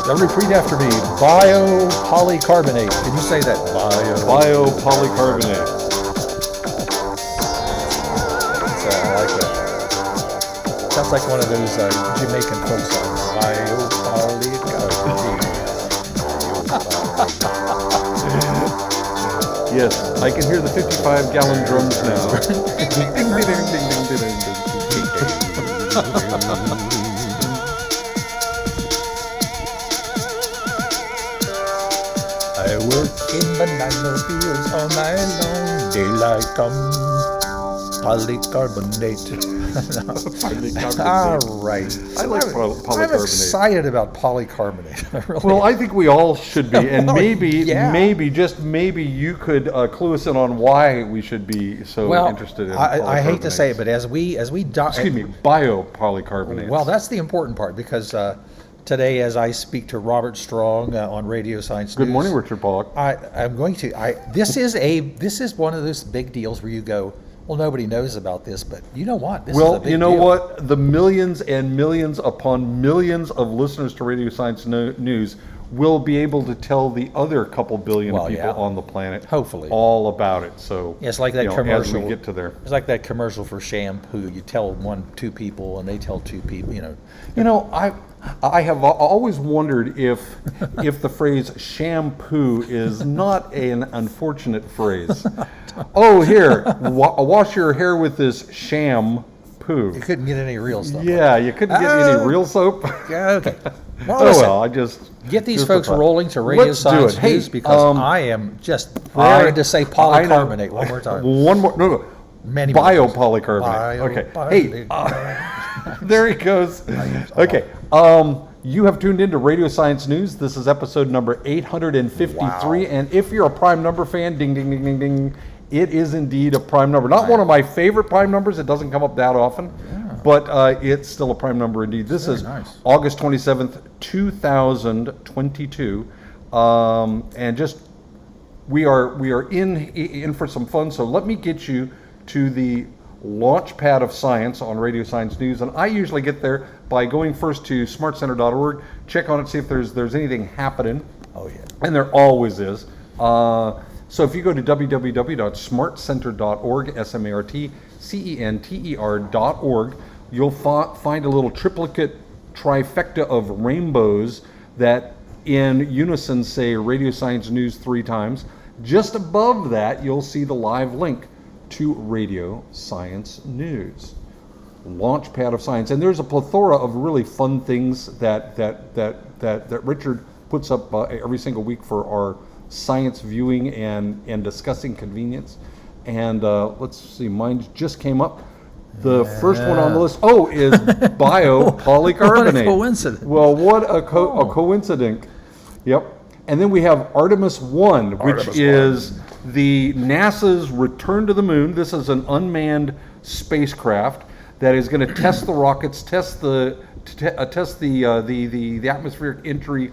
Repeat after me. Biopolycarbonate. Can you say that? Biopolycarbonate. I like that. Sounds like one of those Jamaican folk songs. Biopolycarbonate. Yes, I can hear the 55-gallon drums now. I work in banana fields all night long. Daylight come, polycarbonate. All right. I like polycarbonate. I'm excited about polycarbonate. Really. Well, I think we all should be, and Well, maybe you could clue us in on why we should be so interested in I hate to say it, polycarbonates. but as we Excuse me, biopolycarbonates. Well, that's the important part because today, as I speak to Robert Strong on Radio Science News. Good morning, Richard Pollock. I'm going to. This is one of those big deals where you go, well, nobody knows about this, but you know what? This is a big you know deal. what? The millions and millions upon millions of listeners to Radio Science News will be able to tell the other couple billion people on the planet, hopefully, all about it. So it's like that commercial. As we get to there, it's like that commercial for shampoo. You tell two people, and they tell two people. I have always wondered if the phrase shampoo is not an unfortunate phrase. Oh, here, wash your hair with this shampoo. You couldn't get any real stuff. Yeah, you couldn't get any real soap. Yeah, okay. Well, I just get these folks rolling to Radio Science News because I am just raring to say polycarbonate one more time. One more, no. Many biopolycarbonate. Okay. Hey, there he goes. Okay. You have tuned into Radio Science News. This is episode number 853. Wow. And if you're a prime number fan, ding, ding, ding, ding, ding, it is indeed a prime number. Not one of my favorite prime numbers. It doesn't come up that often. Yeah. But it's still a prime number indeed. This is nice. August 27th, 2022. And just we are in for some fun. So let me get you to the launch pad of science on Radio Science News, and I usually get there by going first to smartcenter.org, check on it, see if there's anything happening. Oh yeah, and there always is. So if you go to www.smartcenter.org, smartcenter.org, you'll find a little triplicate trifecta of rainbows that in unison say Radio Science News 3 times. Just above that, you'll see the live link to Radio Science News, Launchpad of Science, and there's a plethora of really fun things that Richard puts up every single week for our science viewing and discussing convenience. And let's see, mine just came up. The first one on the list, is biopolycarbonate. What a coincidence! Well, what a coincidence! Yep. And then we have Artemis 1, which is the NASA's return to the moon. This is an unmanned spacecraft that is going to test the rockets, test the atmospheric entry,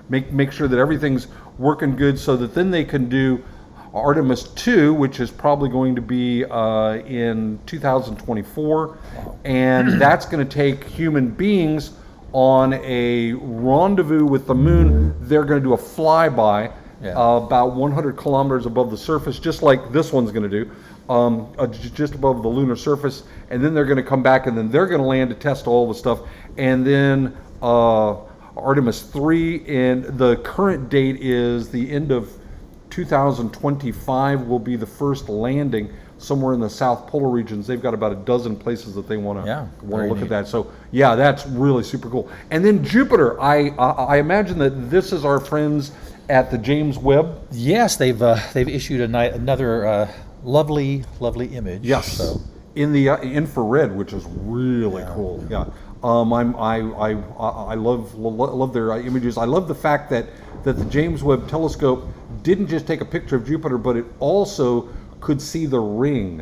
make sure that everything's working good, so that then they can do Artemis 2, which is probably going to be in 2024, and that's going to take human beings on a rendezvous with the moon. They're going to do a flyby about 100 kilometers above the surface, just like this one's going to do, just above the lunar surface, and then they're going to come back, and then they're going to land to test all the stuff, and then Artemis 3, and the current date is the end of 2025 will be the first landing somewhere in the South Polar regions. They've got about a dozen places that they want to look at that. So yeah, that's really super cool. And then Jupiter, I imagine that this is our friends at the James Webb. Yes, they've issued another lovely image. Yes, so. In the infrared, which is really cool. Yeah, I love their images. I love the fact that the James Webb Telescope didn't just take a picture of Jupiter, but it also could see the ring.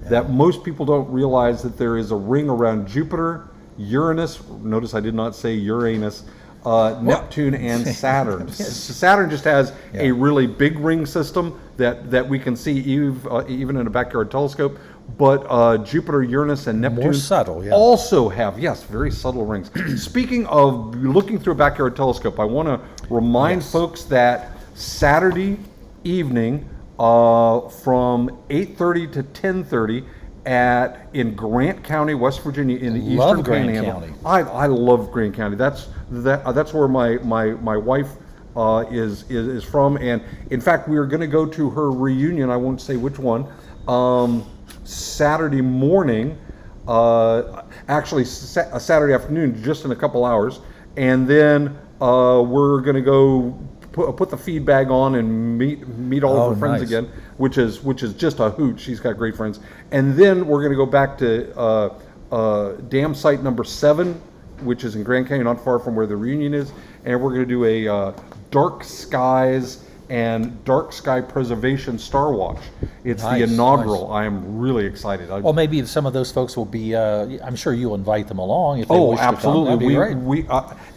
That most people don't realize that there is a ring around Jupiter, Uranus. Notice I did not say Uranus. Neptune and Saturn. Saturn just has a really big ring system that we can see even in a backyard telescope. but Jupiter, Uranus, and Neptune subtle, yeah. also have, yes, very subtle rings. Speaking of looking through a backyard telescope, I want to remind Yes. folks that Saturday evening from 8:30 to 10:30 in Grant County, West Virginia, in the Love Eastern Grant Panhandle. County. I love Grant County. That's where my wife is from, and in fact we are going to go to her reunion. I won't say which one. Saturday morning, actually a Saturday afternoon, just in a couple hours, and then we're going to go put the feed bag on and meet all of her friends nice. again, which is just a hoot. She's got great friends, and then we're going to go back to dam site number 7, which is in Grand Canyon, not far from where the reunion is, and we're going to do a dark skies and dark sky preservation star watch. It's Nice, the inaugural. nice. I am really excited. Well, maybe some of those folks will be. I'm sure you'll invite them along if they Oh, wish to come. absolutely. That'd be great. We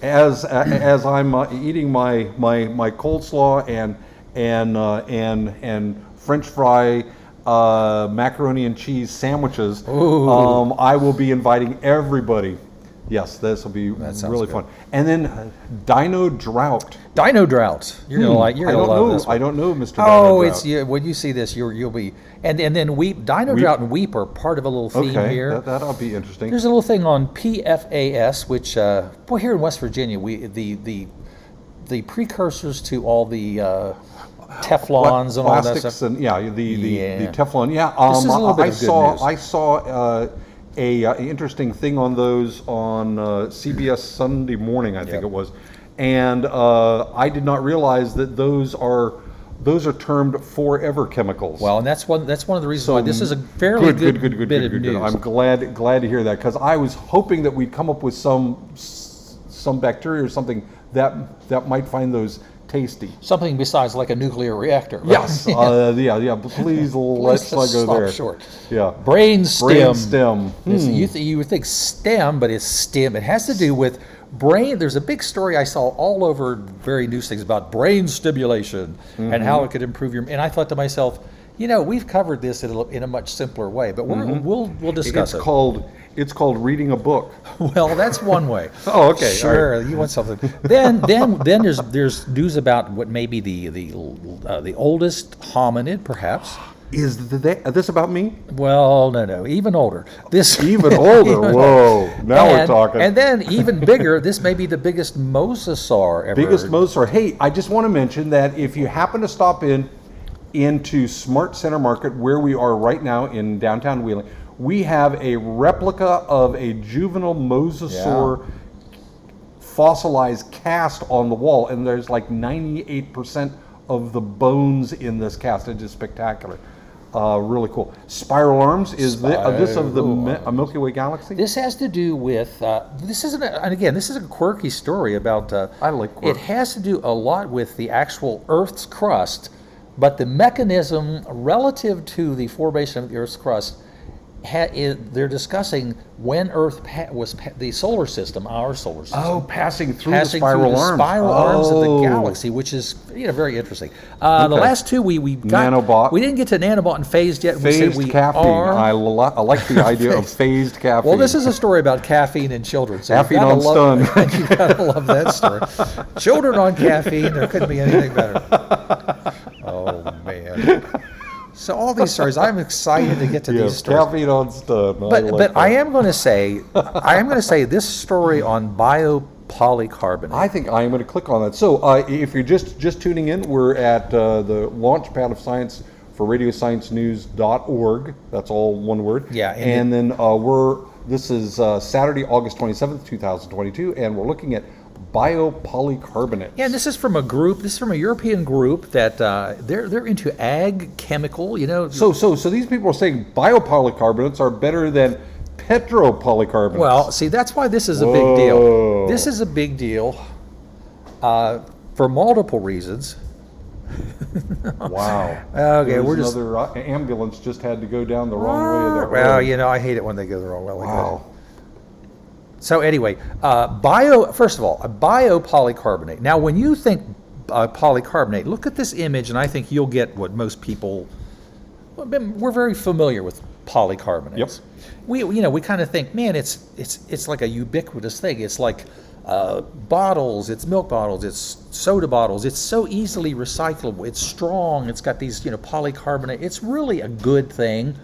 as I'm eating my coleslaw and French fry macaroni and cheese sandwiches, Ooh. I will be inviting everybody. Yes, this will be That sounds really good. fun. And then Dino Drought. Dino Drought. You're gonna like. You're I gonna don't love know. this one. I don't know, Mr. Oh, Dino it's Drought. when you see this, you'll be and then Weep. Dino Drought and Weep are part of a little theme Okay, here. that'll be interesting. There's a little thing on PFAS, which boy, here in West Virginia, we the precursors to all the Teflons and all that Plastics stuff. and the Yeah. Teflon. Yeah, This is a little bit I of good saw news. I saw a interesting thing on those on CBS Sunday Morning, I think Yep. it was, and I did not realize that those are termed forever chemicals. Well, and that's one of the reasons why this is a fairly good bit of news. I'm glad to hear that, because I was hoping that we'd come up with some bacteria or something that might find those tasty. Something besides like a nuclear reactor. right? Yes, yeah. But please let's not go stop there. short. Yeah. Brain stem. Brainstem. You would think STEM, but it's STEM. It has to do with brain. There's a big story I saw all over very news things about brain stimulation and how it could improve your. And I thought to myself, we've covered this in a much simpler way, but we'll discuss it. It's called reading a book. Well, that's one way. Oh, okay, all Sure, you want something. Then there's news about what may be the oldest hominid, perhaps. Is this about me? Well, no, even older. This Even older. Whoa! Now we're talking. And then even bigger, this may be the biggest mosasaur ever. Biggest mosasaur. Hey, I just want to mention that if you happen to stop into Smart Center Market, where we are right now in downtown Wheeling, we have a replica of a juvenile mosasaur fossilized cast on the wall, and there's like 98% of the bones in this cast. It's just spectacular. Really cool. Spiral Arms is this of the Milky Way galaxy? This has to do with this isn't, and again, this is a quirky story about. I like It quirks. has to do a lot with the actual Earth's crust, but the mechanism relative to the formation of the Earth's crust. They're discussing when Earth was the solar system, our solar system. Oh, passing through Passing the spiral through the arms. spiral arms of the Oh. galaxy, which is very interesting. The last two we got. Nanobot. We didn't get to nanobot and phased yet. Phased we said we caffeine. are. I like the idea of phased caffeine. Well, this is a story about caffeine in children. So Caffeine you've on gotta You've got to love that story. Children on caffeine, there couldn't be anything better. Oh, man. So all these stories, I'm excited to get to these stories. Caffeine on stun. But I am going to say, this story on biopolybcarbonate. I think I am going to click on that. So if you're just tuning in, we're at the Launchpad of Science for RadioScienceNews.org. That's all one word. Yeah, And then this is Saturday, August 27th, 2022, and we're looking at biopolycarbonate. Yeah, and this is from a group. This is from a European group that they're into ag chemical. So these people are saying biopolycarbonates are better than petropolycarbonates. Well, see, that's why this is a big deal. This is a big deal for multiple reasons. Wow. Okay, There's we're just. another ambulance just had to go down the wrong way of that Well, road. I hate it when they go the wrong way. Like that. Wow. So anyway, first of all, a biopolycarbonate. Now, when you think polycarbonate, look at this image, and I think you'll get what most people. We're very familiar with polycarbonates. Yep. We kind of think, man, it's like a ubiquitous thing. It's like bottles, it's milk bottles, it's soda bottles. It's so easily recyclable. It's strong. It's got these polycarbonate. It's really a good thing.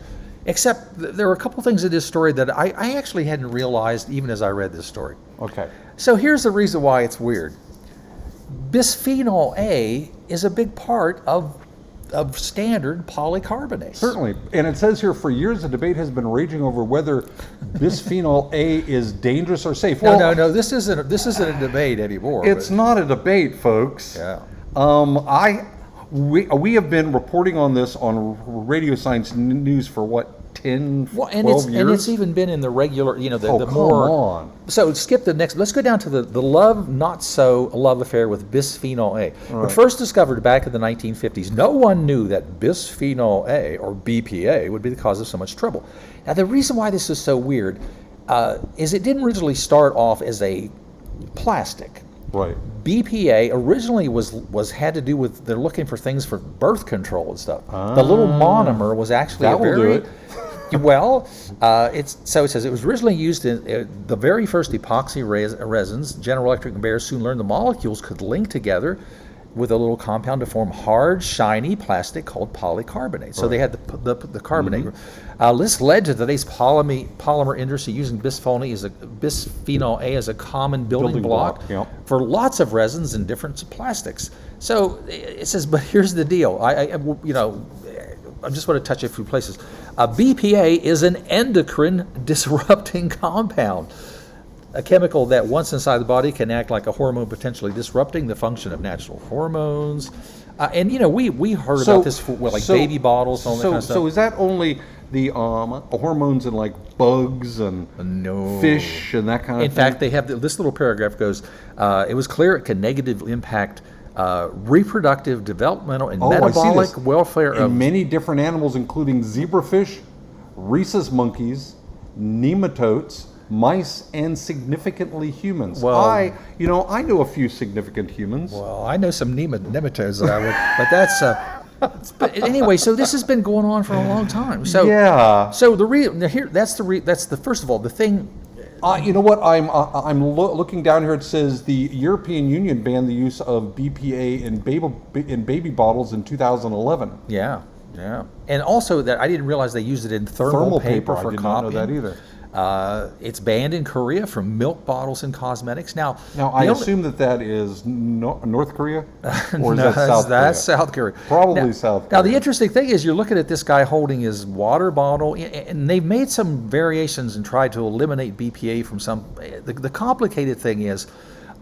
Except there are a couple things in this story that I actually hadn't realized even as I read this story. Okay. So here's the reason why it's weird. Bisphenol A is a big part of standard polycarbonates. Certainly. And it says here, for years, the debate has been raging over whether bisphenol A is dangerous or safe. No. This isn't a debate anymore. It's not a debate, folks. Yeah. We have been reporting on this on Radio Science News for what, 10, 12 years? And it's even been in the regular, the come more. on. So skip the next. Let's go down to the not so love affair with bisphenol A. When first discovered back in the 1950s, no one knew that bisphenol A, or BPA, would be the cause of so much trouble. Now, the reason why this is so weird is it didn't originally start off as a plastic. Right. BPA originally was had to do with, they're looking for things for birth control and stuff. The little monomer was actually That will do it. Well, it says it was originally used in the very first epoxy resins. General Electric and Bayer soon learned the molecules could link together with a little compound to form hard, shiny plastic called polycarbonate. So they had the carbonate. This led to today's polymer industry using bisphenol A as a common building block for lots of resins and different plastics. So it says, but here's the deal. I just want to touch a few places. BPA is an endocrine disrupting compound, a chemical that once inside the body can act like a hormone, potentially disrupting the function of natural hormones. And we heard about this for baby bottles and all that kind of stuff. So is that only the hormones in like bugs and fish and that kind of thing? In fact, they have this little paragraph goes, it was clear it can negatively impact reproductive, developmental, and metabolic welfare in many different animals, including zebrafish, rhesus monkeys, nematodes, mice, and significantly humans. Well, I know a few significant humans. Well, I know some nematodes that I would, but that's. But anyway, so this has been going on for a long time. So yeah. So that's the first of all the thing. You know what? I'm looking down here. It says the European Union banned the use of BPA in baby bottles in 2011. Yeah. And also that I didn't realize they used it in thermal paper for I did copying. not know that either. It's banned in Korea from milk bottles and cosmetics. Now I assume that is North Korea, or is no, that South Korea? That's South Korea. Probably South Korea. Now the interesting thing is you're looking at this guy holding his water bottle, and they've made some variations and tried to eliminate BPA from some. The complicated thing is,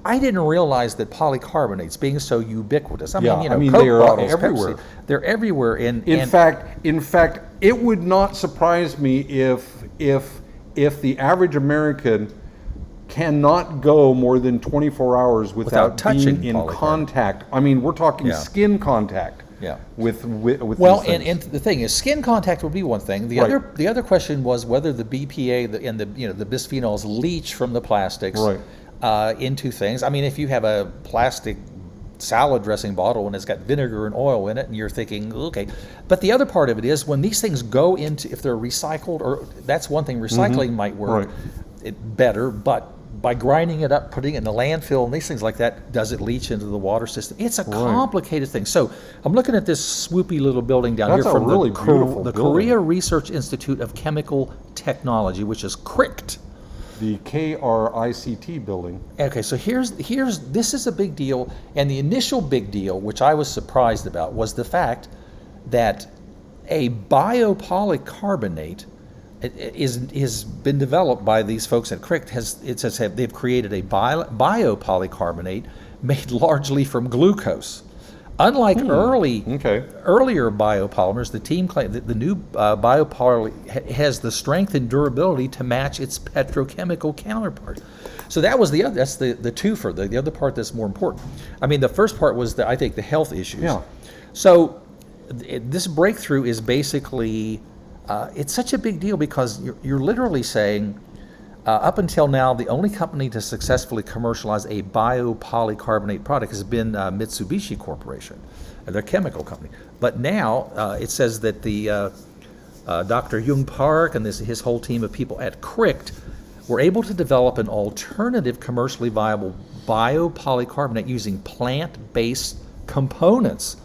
I didn't realize that polycarbonates being so ubiquitous. I mean, Coke they are bottles, everywhere. Pepsi, they're everywhere. In fact, it would not surprise me if the average American cannot go more than 24 hours without touching being in contact. I mean, we're talking skin contact. Yeah. With well, these things. and the thing is, skin contact would be one thing. The other question was whether the BPA and the bisphenols leach from the plastics into things. I mean, if you have a plastic salad dressing bottle and it's got vinegar and oil in it, and you're thinking, okay. But the other part of it is when these things go into, if they're recycled, or that's one thing, recycling might work better, but by grinding it up, putting it in the landfill and these things like that, does it leach into the water system? It's a complicated thing. So I'm looking at this swoopy little building down here from really beautiful the building. Korea Research Institute of Chemical Technology, which is KRICT. The KRICT building. Okay, so this is a big deal, and the initial big deal, which I was surprised about, was the fact that a biopolycarbonate has been developed by these folks at KRICT. They've created a biopolycarbonate made largely from glucose. Unlike earlier biopolymers, the team claimed that the new biopoly has the strength and durability to match its petrochemical counterpart. So that's the twofer. The other part that's more important. I mean, the first part was I think the health issues. Yeah. So this breakthrough is basically it's such a big deal because you're literally saying. Up until now, the only company to successfully commercialize a biopolycarbonate product has been Mitsubishi Corporation, their chemical company. But now it says that the Dr. Jung Park and his whole team of people at Cricht were able to develop an alternative commercially viable biopolycarbonate using plant-based components.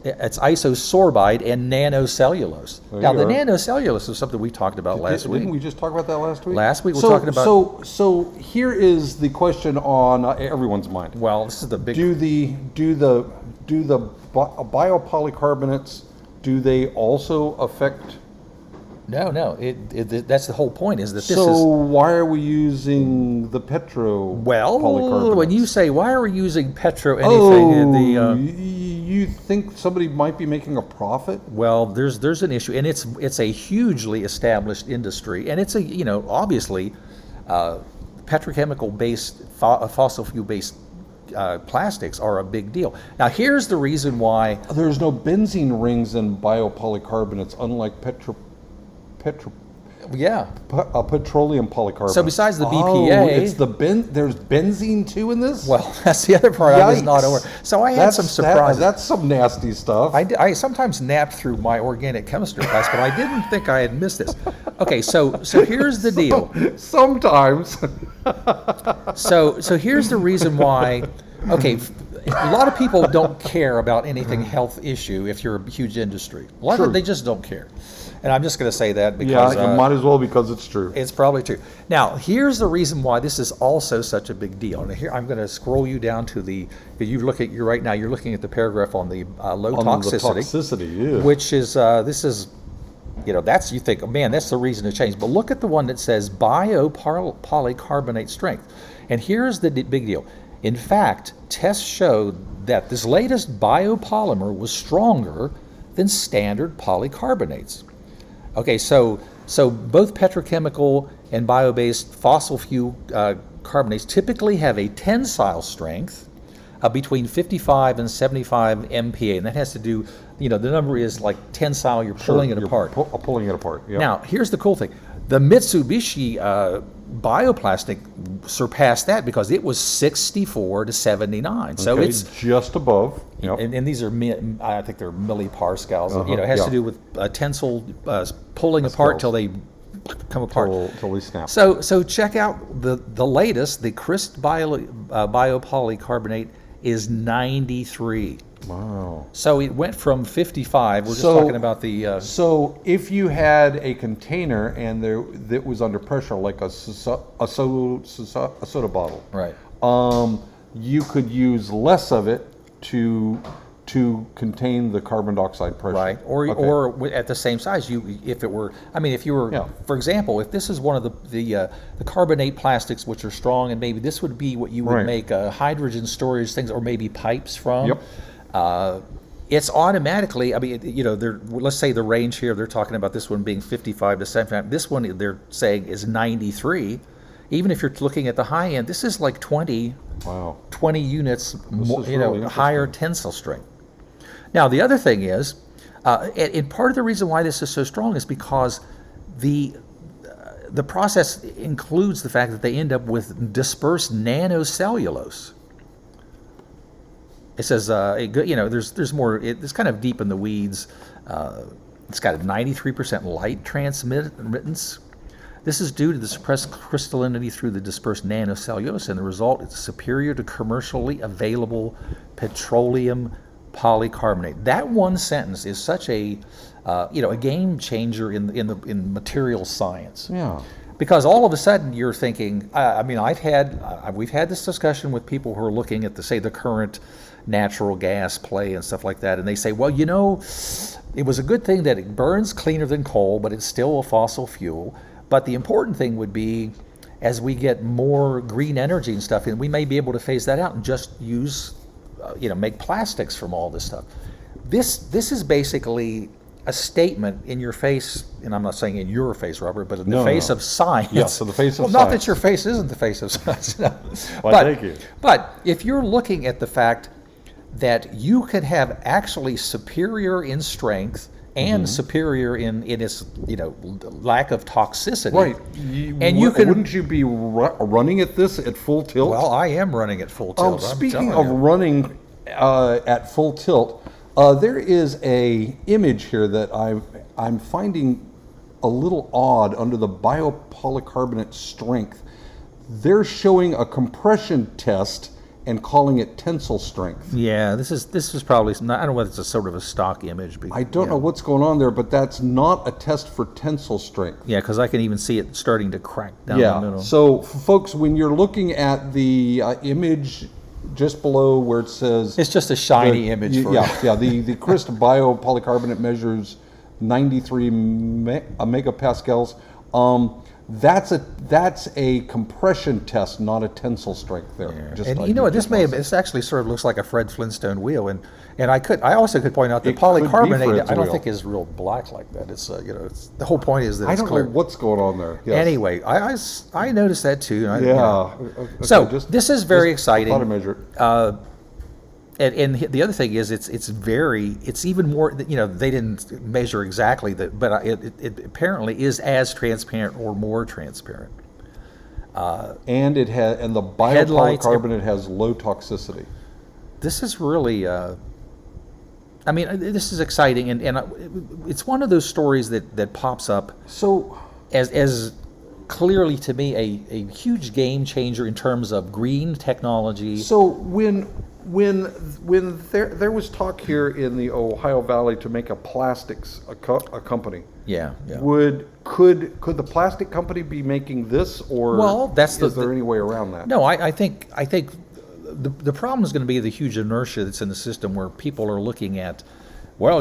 It's isosorbide and nanocellulose. Now, the nanocellulose is something we talked about last week. Didn't we just talk about that last week? Last week we were talking about... So here is the question on everyone's mind. Well, this is the big... Do the biopolycarbonates, do they also affect... No. That's the whole point. Is that this is... So why are we using the polycarbonates? When you say why are we using anything, you think somebody might be making a profit? well, there's an issue, and it's a hugely established industry, and it's obviously petrochemical based fossil fuel based plastics are a big deal. Now, here's the reason why. There's no benzene rings in biopolycarbonates, unlike petroleum polycarbonate. So besides the BPA, it's there's benzene too in this. Well, that's the other part I was not aware. So I had some surprises. That's some nasty stuff. I sometimes napped through my organic chemistry class, but I didn't think I had missed this. Okay, so here's the deal. Sometimes. So here's the reason why. Okay, a lot of people don't care about anything health issue if you're a huge industry. A lot of them, they just don't care. And I'm just going to say that because... Yeah, might as well, because it's true. It's probably true. Now, here's the reason why this is also such a big deal. And here, I'm going to scroll you down to you're looking at the paragraph on the low toxicity. Which is, this is, you think, man, that's the reason to change. But look at the one that says biopolycarbonate strength. And here's the big deal. In fact, tests showed that this latest biopolymer was stronger than standard polycarbonates. Okay, so both petrochemical and bio-based fossil fuel carbonates typically have a tensile strength between 55 and 75 MPa, and that has to do, the number is like tensile, you're pulling it apart. Pulling it apart, yeah. Now, here's the cool thing. The Mitsubishi bioplastic surpassed that because it was 64 to 79. So it's just above. Yep. And these are, I think they're millipascals. It has to do with tensile pulling apart till they come apart. Till they snap. So check out the latest. The Cricht biopolycarbonate is 93. Wow. So it went from 55. We're just talking about the... So if you had a container and that was under pressure, like a soda bottle, right? You could use less of it to contain the carbon dioxide pressure. Right. Or at the same size, if you were, for example, if this is one of the carbonate plastics which are strong, and maybe this would be what you would make hydrogen storage things, or maybe pipes from. Yep. It's automatically, let's say the range here, they're talking about this one being 55 to 75. This one they're saying is 93. Even if you're looking at the high end, this is like 20 units more, higher tensile strength. Now, the other thing is, and part of the reason why this is so strong is because the process includes the fact that they end up with dispersed nanocellulose. It says, there's more. It's kind of deep in the weeds. It's got a 93% light transmittance. This is due to the suppressed crystallinity through the dispersed nanocellulose, and the result is superior to commercially available petroleum polycarbonate. That one sentence is such a game changer in material science. Yeah. Because all of a sudden you're thinking, we've had this discussion with people who are looking at the current natural gas play and stuff like that, and they say, well, it was a good thing that it burns cleaner than coal, but it's still a fossil fuel. But the important thing would be, as we get more green energy and stuff, and we may be able to phase that out and just use, make plastics from all this stuff. This is basically a statement in your face, and I'm not saying in your face, Robert, but in the face of science. Yes, in the face of science. Not that your face isn't the face of science. No. Thank you. But if you're looking at the fact that you could have actually superior in strength and superior in its lack of toxicity, right? Wouldn't you be running at this at full tilt? Well, I am running at full tilt. Speaking of running at full tilt, There is a image here that I'm finding a little odd under the biopolycarbonate strength. They're showing a compression test and calling it tensile strength. Yeah, this is probably not, I don't know whether it's a sort of a stock image. But, I don't know what's going on there, but that's not a test for tensile strength. Yeah, because I can even see it starting to crack down the middle. So, folks, when you're looking at the image just below where it says It's just a shiny image. For the Crest biopolycarbonate measures 93 megapascals. That's a compression test, not a tensile strength there. Yeah. Just And like you know what? just This actually sort of looks like a Fred Flintstone wheel, and I also could point out that It could be polycarbonate Fred's I don't wheel. think is real black like that. It's it's the whole point is that I it's don't clear. know what's going on there. Yes. Anyway, I noticed that too. and Okay, So just- this is very just thought exciting. I'd measure it. And the other thing is it's even more, they didn't measure exactly that, but it apparently is as transparent or more transparent. And the Headlights- biopolycarbonate has low toxicity. This is really, this is exciting, and it's one of those stories that pops up So, as clearly to me a huge game changer in terms of green technology. So when there was talk here in the Ohio Valley to make a plastics a company, Yeah. could the plastic company be making this, or Well, that's is there any way around that? No, I think the problem is going to be the huge inertia that's in the system where people are looking at, well,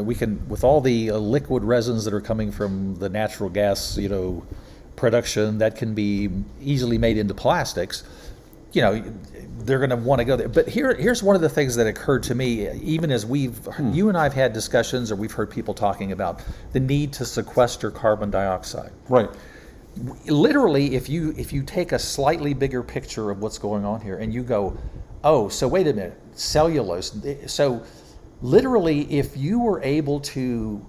we can, with all the liquid resins that are coming from the natural gas, production that can be easily made into plastics, they're going to want to go there. But here's one of the things that occurred to me, even as you and I've had discussions, or we've heard people talking about the need to sequester carbon dioxide. Right. Literally, if you take a slightly bigger picture of what's going on here and you go, oh, so wait a minute, cellulose. So literally, if you were able to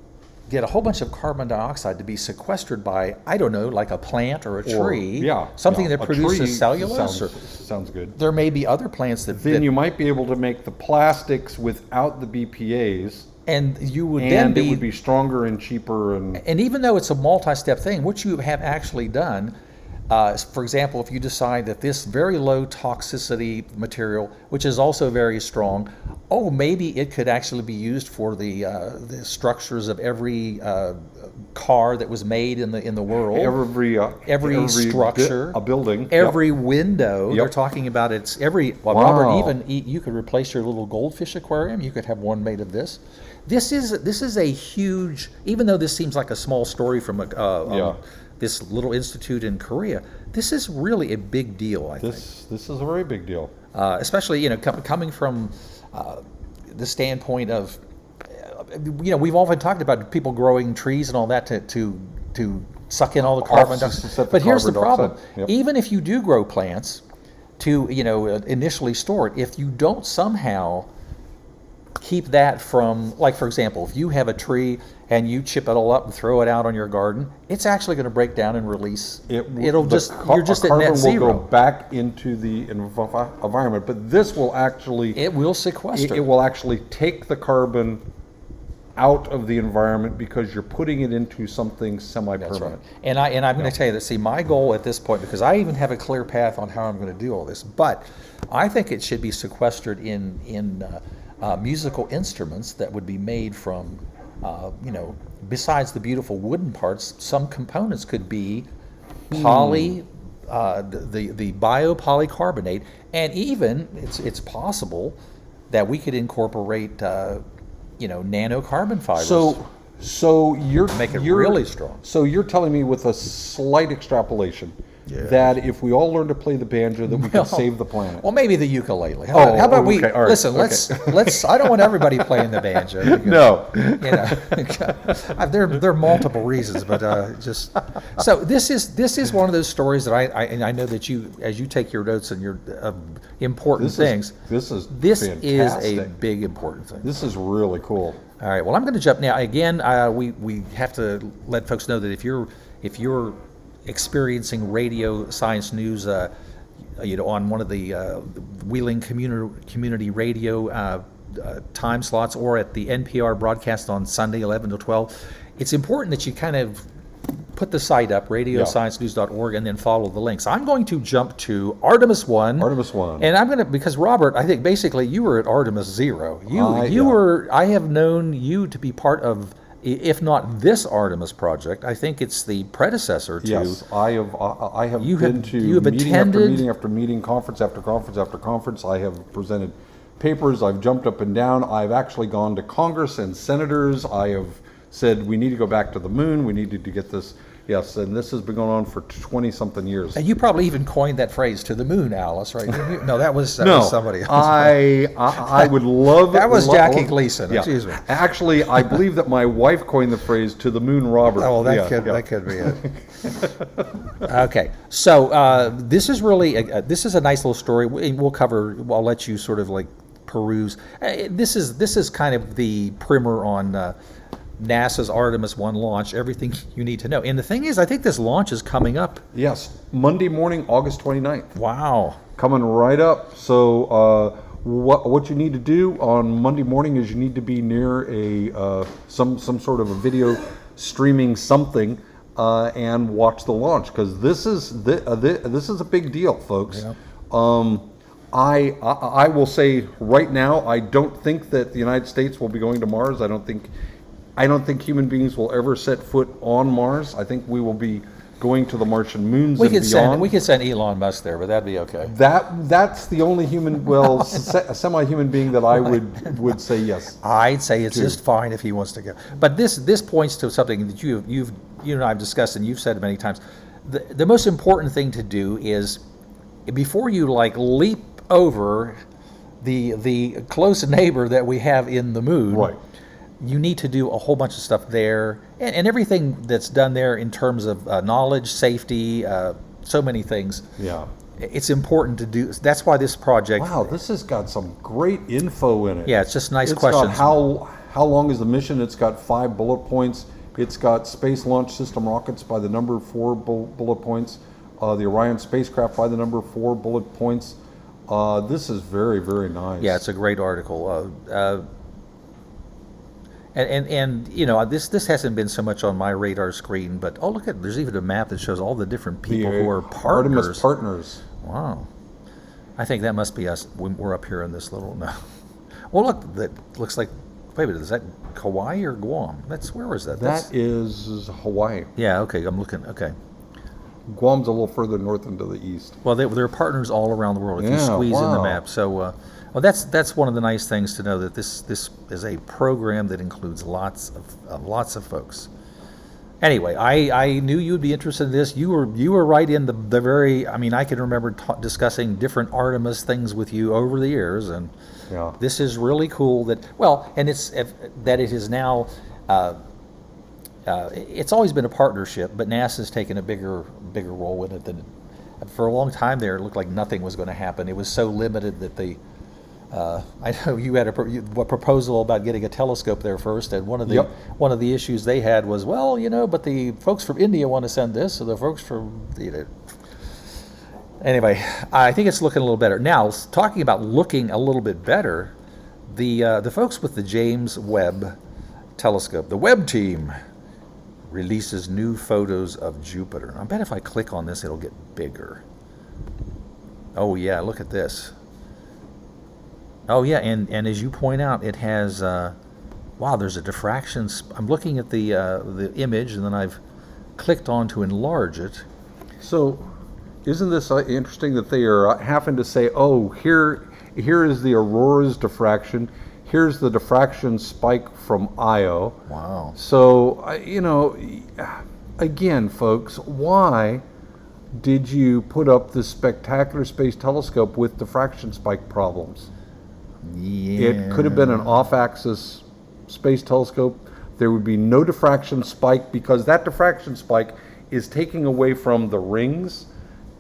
get a whole bunch of carbon dioxide to be sequestered by, I don't know, like a plant or a tree, something that a produces tree cellulose, sounds good. there may be other plants Then you might be able to make the plastics without the BPAs, and you would then and it would be stronger and cheaper. And even though it's a multi-step thing, what you have actually done, for example, if you decide that this very low toxicity material, which is also very strong, maybe it could actually be used for the structures of every car that was made in the world. Every structure, a building, every window. Yep. They're talking about it's every. Well, Wow. Robert, even you could replace your little goldfish aquarium. You could have one made of this. This is a huge. Even though this seems like a small story from this little institute in Korea, this is really a big deal. I think this is a very big deal. especially coming from the standpoint of we've often talked about people growing trees and all that to suck in all the carbon dioxide. But here's the problem: Yep. even if you do grow plants to initially store it, if you don't somehow keep that from, like, for example, if you have a tree and you chip it all up and throw it out on your garden, it's actually going to break down and release. You're just at carbon net will zero. go back into the environment, but this will actually It will sequester. it will actually take the carbon out of the environment because you're putting it into something semi-permanent. That's right. And I'm going to tell you that. See, my goal at this point, because I even have a clear path on how I'm going to do all this, but I think it should be sequestered in musical instruments that would be made from, besides the beautiful wooden parts, some components could be the biopolycarbonate, and even it's possible that we could incorporate nanocarbon fibers. So you're Make it you're- really strong. So you're telling me, with a slight extrapolation, that if we all learn to play the banjo, that we can save the planet. Well, maybe the ukulele. How about we okay, all right, listen? okay. Let's. I don't want everybody playing the banjo. Because, No. there are multiple reasons, but just so this is one of those stories that I know that you, as you take your notes and your important things. This is is fantastic. a big important thing. This is really cool. All right. Well, I'm going to jump now. Again, we have to let folks know that if you're experiencing radio science news, on one of the Wheeling community radio time slots or at the NPR broadcast on Sunday, 11 to 12, it's important that you kind of put the site up, radiosciencenews.org, and then follow the links. I'm going to jump to Artemis 1. Artemis 1. And I'm going to, because Robert, I think basically you were at Artemis 0. I have known you to be part of, if not this Artemis project, I think it's the predecessor to. Yes, I have you been have, to you have meeting attended, after meeting after meeting, conference after conference after conference. I have presented papers. I've jumped up and down. I've actually gone to Congress and senators. I have said we need to go back to the moon. We needed to get this. Yes, and this has been going on for 20-something years. And you probably even coined that phrase, "to the moon, Alice," right? No, that was somebody else. I would love. That was Jackie Gleason. Yeah. Excuse me. Actually, I believe that my wife coined the phrase "to the moon, Robert." Oh, that could be it. Okay, so this is really this is a nice little story. We'll cover. I'll let you sort of like peruse. This is kind of the primer on. NASA's Artemis 1 launch, everything you need to know. And the thing is, I think this launch is coming up. Yes, Monday morning, August 29th. Wow. Coming right up. So what you need to do on Monday morning is you need to be near some sort of a video streaming something and watch the launch, because this is a big deal, folks. Yeah. I will say right now, I don't think that the United States will be going to Mars. I don't think human beings will ever set foot on Mars. I think we will be going to the Martian moons and beyond. We could send Elon Musk there, but that'd be okay. That's the only human, semi-human being that I would say yes. I'd say it's just fine if he wants to go. But this points to something that you and I have discussed, and you've said many times. The most important thing to do is, before you like leap over the close neighbor that we have in the moon. Right. You need to do a whole bunch of stuff there, and everything that's done there in terms of knowledge, safety, so many things. Yeah. It's important to do. That's why this project. Wow, this has got some great info in it. Yeah, it's just nice questions. It's got how long is the mission? It's got 5 bullet points. It's got Space Launch System rockets by the number 4 bullet points. The Orion spacecraft by the number 4 bullet points. This is very, very nice. Yeah, it's a great article. And you know, this hasn't been so much on my radar screen, but look at, there's even a map that shows all the different people who are partners. Artemis partners. Wow. I think that must be us when we're up here in this little, no. Well, look, that looks like, wait a minute, is that Kauai or Guam? Where is that? That is Hawaii. Yeah, okay, I'm looking, okay. Guam's a little further north into the east. Well, they're partners all around the world if you squeeze in the map. So, well, that's one of the nice things to know, that this is a program that includes lots of folks. Anyway, I knew you'd be interested in this. You were right in the very. I mean, I can remember discussing different Artemis things with you over the years, and this is really cool. And it's that it is now. It's always been a partnership, but NASA's taken a bigger role in it than. For a long time there, it looked like nothing was going to happen. It was so limited that I know you had a proposal about getting a telescope there first, and one of the issues they had was, well, you know, but the folks from India want to send this, so the folks from Anyway, I think it's looking a little better now. Talking about looking a little bit better, the folks with the James Webb Telescope, the Webb team, releases new photos of Jupiter. I bet if I click on this, it'll get bigger. Oh yeah, look at this. Oh yeah, and as you point out, it has, wow, there's a diffraction. I'm looking at the image, and then I've clicked on to enlarge it. So, isn't this interesting that they are having to say, oh, here is the aurora's diffraction, here's the diffraction spike from Io. Wow. So, you know, again, folks, why did you put up this spectacular space telescope with diffraction spike problems? Yeah. It could have been an off-axis space telescope. There would be no diffraction spike, because that diffraction spike is taking away from the rings,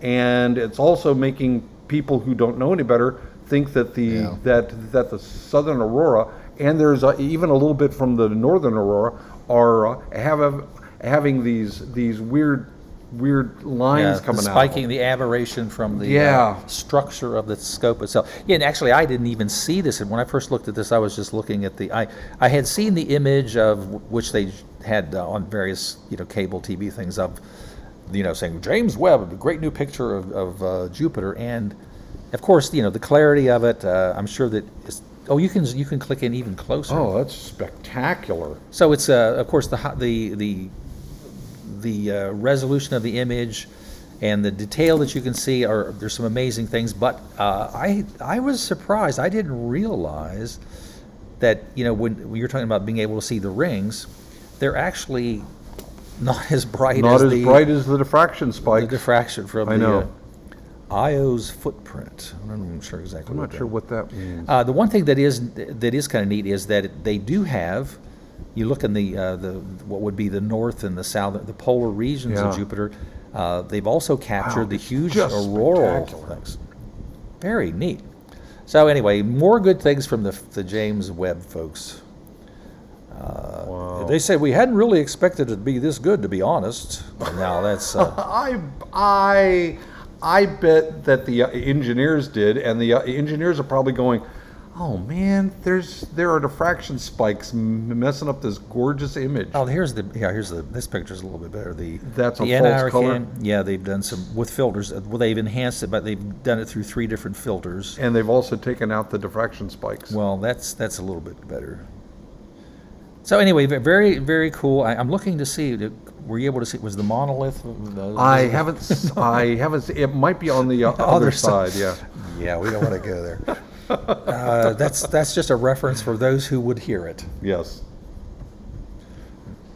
and it's also making people who don't know any better think that that the southern aurora, and there's even a little bit from the northern aurora, are having these weird weird lines the coming spiking, out. the aberration from the Yeah. structure of the scope itself. Yeah, and actually, I didn't even see this. And when I first looked at this, I was just looking at I had seen the image of which they had on various cable TV things of saying James Webb, a great new picture of Jupiter, and of course the clarity of it. I'm sure that you can click in even closer. Oh, that's spectacular. So it's of course the resolution of the image and the detail that you can see there's some amazing things, but I was surprised. I didn't realize that when you're talking about being able to see the rings, they're actually not as bright Not as as bright as the diffraction spike. the diffraction from I know. Io's footprint. I'm not even sure exactly. I'm not sure what that means. The one thing that is kind of neat is that they do have. You look in the what would be the north and the south, the polar regions Yeah. of Jupiter. They've also captured Wow, the it's huge just auroral spectacular. things. Very neat. So anyway, more good things from the James Webb folks. Wow. They say we hadn't really expected it to be this good, to be honest. Now that's I bet that the engineers did, and the engineers are probably going, "Oh man, there are diffraction spikes messing up this gorgeous image." here's this picture's a little bit better. That's the a false NIRCam, color? yeah, they've done some with filters. Well, they've enhanced it, but they've done it through 3 different filters. And they've also taken out the diffraction spikes. Well, that's a little bit better. So anyway, very very cool. I'm looking to see. Were you able to see? Was the monolith? I haven't. I haven't. It might be on the other side. Yeah. Yeah, we don't want to go there. That's just a reference for those who would hear it. Yes.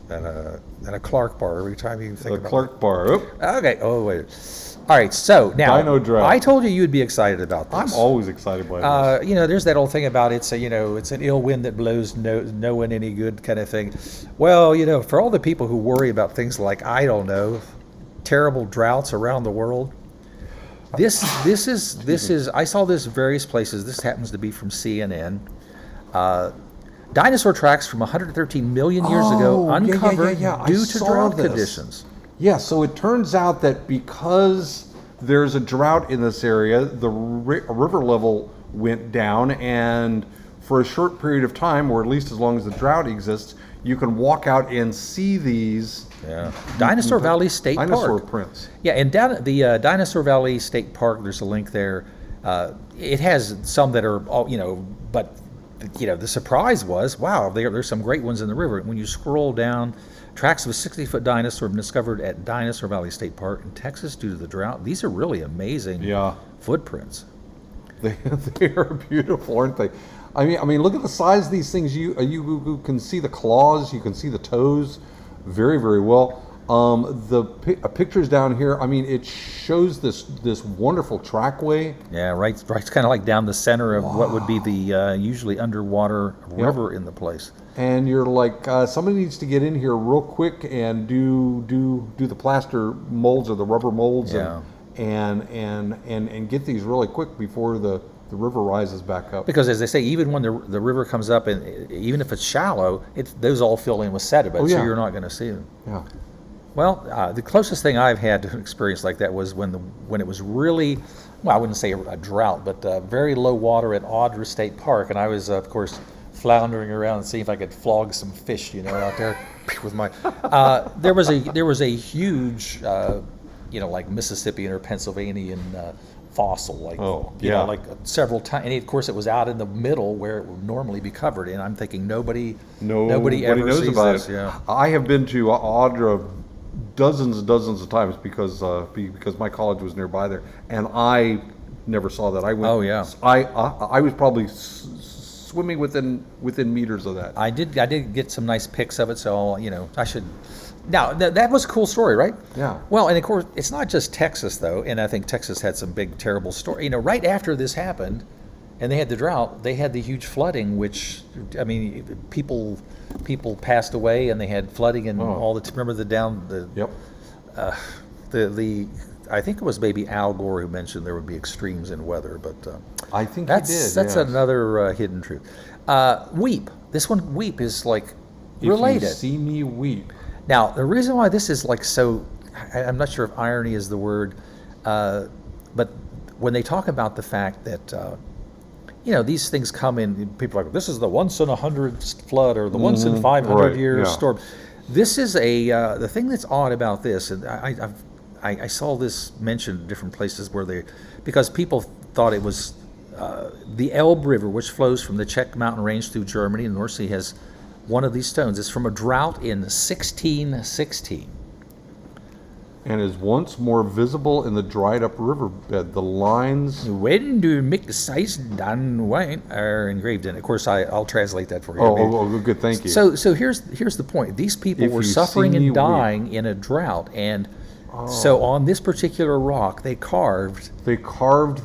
And a Clark bar every time you think The about Clark bar. Oop. it. Okay. Oh wait. All right. So now Dino drought. I told you you'd be excited about this. I'm always excited by this. There's that old thing about it's an ill wind that blows no one any good kind of thing. Well, for all the people who worry about things like, I don't know, terrible droughts around the world, this is I saw this various places. This happens to be from CNN. Dinosaur tracks from 113 million years ago Oh, yeah, uncovered I due to saw drought this. conditions. Yeah, so it turns out that because there's a drought in this area, the river level went down, and for a short period of time, or at least as long as the drought exists, you can walk out and see these Yeah. Dinosaur Valley State dinosaur Park. prints. Yeah, and down at the Dinosaur Valley State Park, there's a link there. It has some that are, all, but the surprise was, wow, there's some great ones in the river. When you scroll down, tracks of a 60-foot dinosaur have been discovered at Dinosaur Valley State Park in Texas due to the drought. These are really amazing Yeah. footprints. They are beautiful, aren't they? I mean, look at the size of these things. You can see the claws, you can see the toes, very, very well. The pictures down here. I mean, it shows this wonderful trackway. Yeah, right. It's kind of like down the center of what would be the usually underwater river in the place. And you're like, somebody needs to get in here real quick and do the plaster molds or the rubber molds, Yeah. and get these really quick before the river rises back up. Because as they say, even when the river comes up, and even if it's shallow, those all fill in with sediment, Oh, so yeah. you're not going to see them. Yeah. Well, the closest thing I've had to an experience like that was when it was really, well, I wouldn't say a drought, but very low water at Audra State Park, and I was, of course, floundering around and seeing if I could flog some fish, out there with my. There was a huge, like Mississippian or Pennsylvanian fossil, like Oh, yeah. like several times, and of course it was out in the middle where it would normally be covered, and I'm thinking nobody ever knows sees about this. it. Yeah. I have been to Audra dozens and dozens of times because my college was nearby there, and I never saw that. I went. Oh, yeah. I was probably swimming within meters of that. I did get some nice pics of it, so I should. Now that was a cool story, right? Yeah. Well, and of course it's not just Texas though, and I think Texas had some big terrible story. Right after this happened, and they had the drought, they had the huge flooding, which people passed away, and they had flooding and all the. Remember Yep. the I think it was maybe Al Gore who mentioned there would be extremes in weather, but I think that's he did. that's yes. another hidden truth. Weep. This one, Weep, is like If related. you see me weep. Now, the reason why this is like so, I'm not sure if irony is the word, but when they talk about the fact that these things come in, people are like, this is the once in 100 flood or the once in 500 right, year yeah. storm. This is the thing that's odd about this, and I saw this mentioned in different places because people thought it was the Elbe River, which flows from the Czech mountain range through Germany and the North Sea, has one of these stones. It's from a drought in 1616. And is once more visible in the dried up riverbed. The lines. When do mix done wine are engraved in it. Of course, I'll translate that for you. Oh, good, thank you. So here's the point. These people If were you suffering see me and dying in a drought, and so on this particular rock, they carved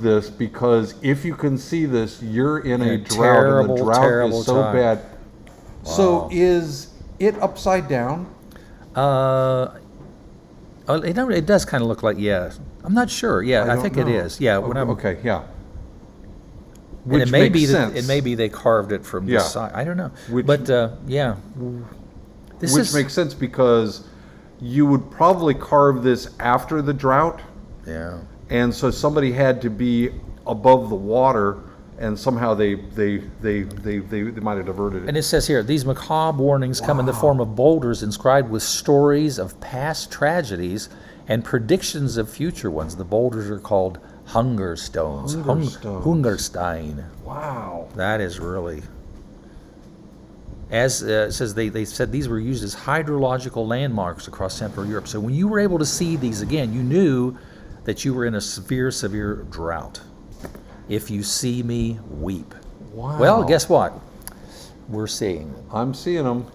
this because if you can see this, you're in a drought, and terrible, the drought terrible is so time. bad. So is it upside down? It does kind of look like, yeah. I'm not sure. Yeah, I think it is. Yeah. Okay, yeah. And Which it may makes be sense. it may be they carved it from Yeah. this side. I don't know. Which- But yeah. Which makes sense because you would probably carve this after the drought, Yeah. and so somebody had to be above the water, and somehow they might have diverted it. And it says here, these macabre warnings come in the form of boulders inscribed with stories of past tragedies and predictions of future ones. The boulders are called hunger stones. Hunger stones. Hungerstein. Wow. That is really. As it says, they said these were used as hydrological landmarks across Central Europe. So when you were able to see these again, you knew that you were in a severe, severe drought. If you see me, weep. Wow. Well, guess what? We're seeing them. I'm seeing them.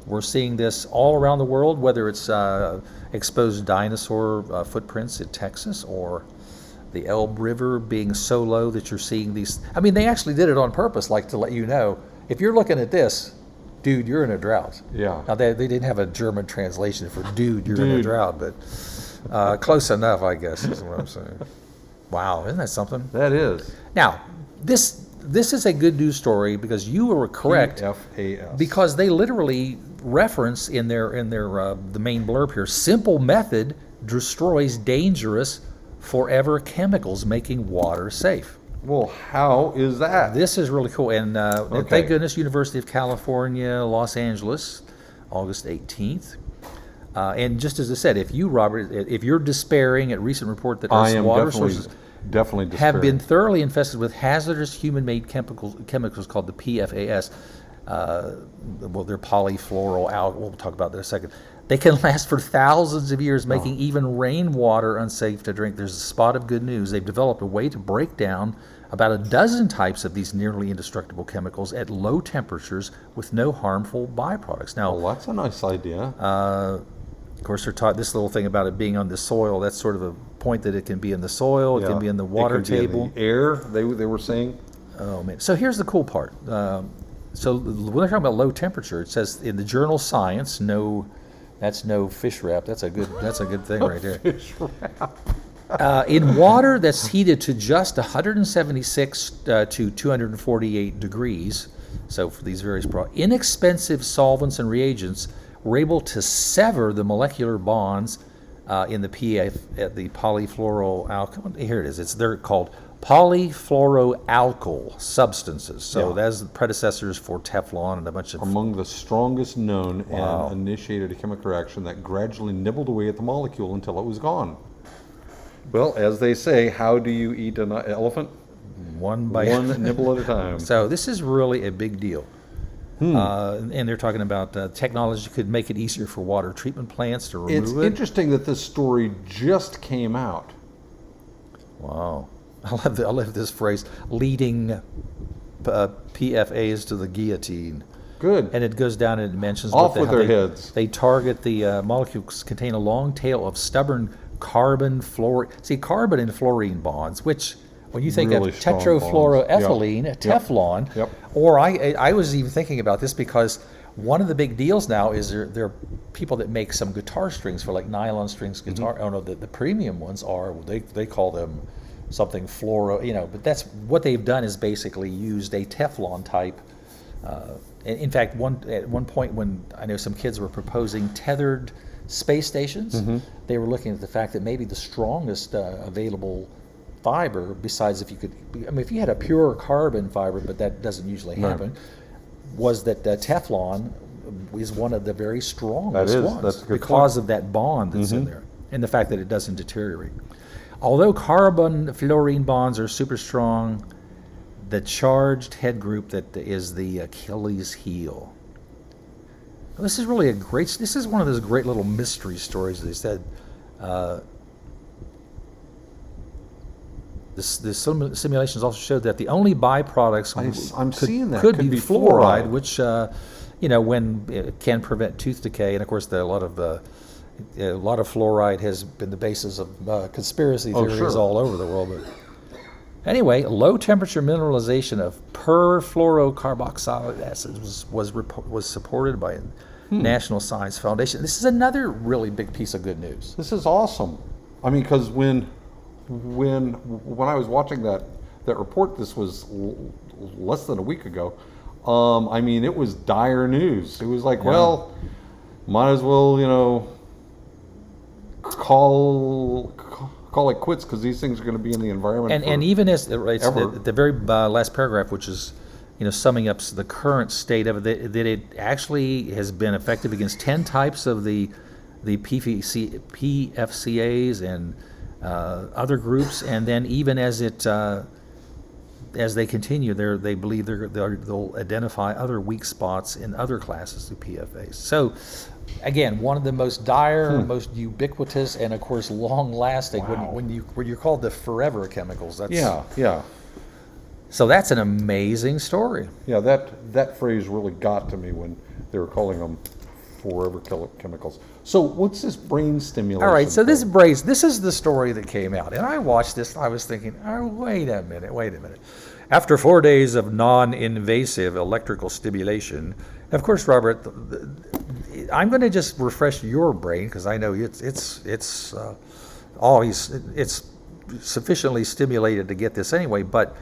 We're seeing this all around the world, whether it's exposed dinosaur footprints in Texas or the Elbe River being so low that you're seeing these. I mean, they actually did it on purpose, like to let you know, if you're looking at this, dude, you're in a drought. Yeah. Now, they didn't have a German translation for dude, you're in a Dude. drought, but close enough, I guess, is what I'm saying. Wow, isn't that something? That is. Now, this is a good news story because you were correct. PFAS. Because they literally reference in their the main blurb here, simple method destroys dangerous forever chemicals, making water safe. Well, how is that? This is really cool, and Okay. thank goodness, University of California, Los Angeles, August 18th. And just as I said, if you, Robert, if you're despairing at recent report that I Earth's am water sources definitely have been despairing. thoroughly infested with hazardous human-made chemicals called the PFAS. Well, they're polyfluoroalkyl. We'll talk about that in a second. They can last for thousands of years, making even rainwater unsafe to drink. There's a spot of good news. They've developed a way to break down about a dozen types of these nearly indestructible chemicals at low temperatures with no harmful byproducts. Now, Well, that's a nice idea. of course, they're taught this little thing about it being on the soil. That's sort of a point that it can be in the soil, it can be in the water It could be in table. the air, they were saying. Oh man! So here's the cool part. So when they're talking about low temperature, it says in the journal Science, that's no fish wrap. That's a good thing right there. Fish wrap. In water that's heated to just 176 to 248 degrees, so for these various inexpensive solvents and reagents, we're able to sever the molecular bonds in the polyfluoroalkyl. Here it is. They're called polyfluoroalkyl substances. So Yeah. that's the predecessors for Teflon and a bunch of. Among the strongest known, Wow. and initiated a chemical reaction that gradually nibbled away at the molecule until it was gone. Well, as they say, how do you eat an elephant? One by One nibble at a time. So this is really a big deal. And they're talking about technology could make it easier for water treatment plants to remove It's it. interesting that this story just came out. Wow. I love this phrase, leading PFAs to the guillotine. Good. And it goes down and it mentions Off how with their heads. They target the molecules contain a long tail of stubborn carbon and fluorine bonds, which when you think Really of strong tetrafluoroethylene, bonds. Teflon, Yep. or I was even thinking about this because one of the big deals now is there are people that make some guitar strings for like nylon strings guitar. Oh no, the premium ones are they call them something fluoro, but that's what they've done is basically used a Teflon type. In fact, at one point when I know some kids were proposing tethered space stations. Mm-hmm. They were looking at the fact that maybe the strongest available fiber, besides if you could, I mean, if you had a pure carbon fiber, but that doesn't usually happen, was that Teflon is one of the very strongest ones that's a good because point. of that bond that's in there and the fact that it doesn't deteriorate. Although carbon fluorine bonds are super strong, the charged head group that is the Achilles heel. Well, this is really this is one of those great little mystery stories. They said the simulations also showed that the only byproducts I'm seeing that could could be be fluoride, fluoride. which when it can prevent tooth decay, and of course a lot of fluoride has been the basis of conspiracy Oh, theories sure. all over the world. But anyway, low temperature mineralization of perfluorocarboxylic acid was supported by National Science Foundation. This is another really big piece of good news. This is awesome. I mean, because when I was watching that report, this was less than a week ago. I mean, it was dire news. It was like, well, might as well, call it quits because these things are going to be in the environment. And even as it relates to ever. the very last paragraph, which is summing up the current state of it, that it actually has been effective against 10 types of the PFCAs and other groups, and then even as they continue, they believe they'll identify other weak spots in other classes of PFAs. So, again, one of the most dire, most ubiquitous, and of course long-lasting. Wow. When you're called the forever chemicals. That's, Yeah. So that's an amazing story. Yeah, that phrase really got to me when they were calling them forever chemicals. So what's this brain stimulation? All right, so this thing? this is the story that came out. And I watched this, and I was thinking, oh, wait a minute. After 4 days of non-invasive electrical stimulation, of course, Robert, I'm going to just refresh your brain because I know it's sufficiently stimulated to get this anyway, but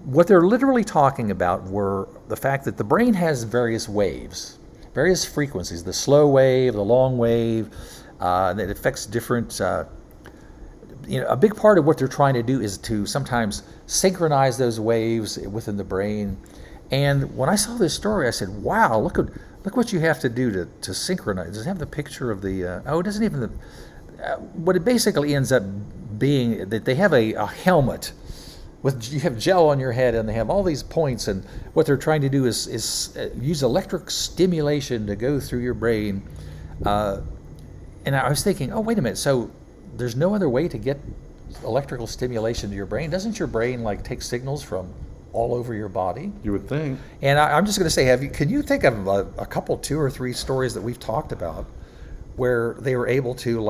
what they're literally talking about were the fact that the brain has various waves, various frequencies, the slow wave, the long wave, and it affects different, a big part of what they're trying to do is to sometimes synchronize those waves within the brain. And when I saw this story, I said, wow, look what you have to do to synchronize. Does it have the picture of the, it doesn't even, what it basically ends up being that they have a helmet you have gel on your head, and they have all these points, and what they're trying to do is use electric stimulation to go through your brain. And I was thinking, oh, wait a minute, so there's no other way to get electrical stimulation to your brain? Doesn't your brain take signals from all over your body? You would think. And I'm just going to say, can you think of a couple, 2 or 3 stories that we've talked about where they were able to